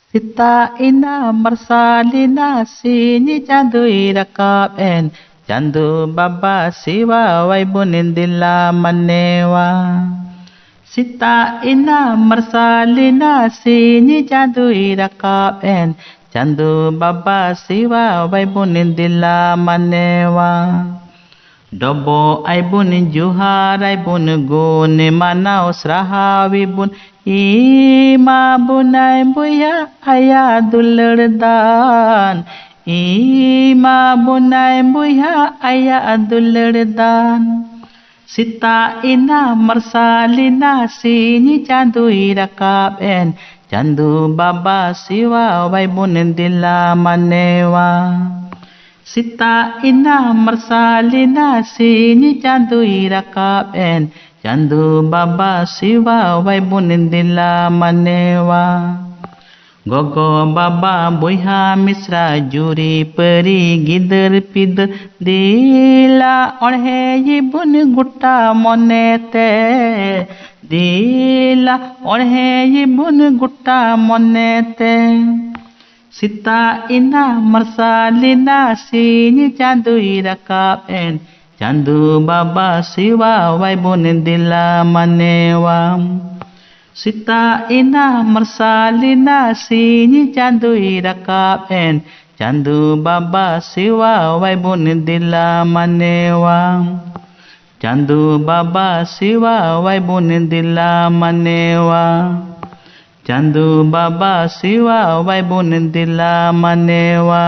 Sita ina marsalina sini candu irakap en candu baba siwa waibunindila manewa. Sita ina marsalina sini candu irakap en candu baba siwa waibunindila manewa. Dobo aibun juhar aibun gune manau sraha wibun ima bunai buya ayah dulurdan ima bunai buya ayah dulurdan. Sita ina marsalina sini candu irakap en candu baba siwa waibun dila manewa. Sita ina marsalina sini candu irakap en candu baba siwa waibunindila manewa. Gogo baba buiha misra juri peri gider pider dila orhe ibun gutta monete dila orhe ibun gutta monete. Sita ina marsalina sini candu irakap en candu baba siwa waibunindila manewa. Sita ina marsalina sini candu irakap en candu baba siwa waibunindila manewa. Candu baba siwa waibunindila manewa. Candu baba siwa waibunindila manewa.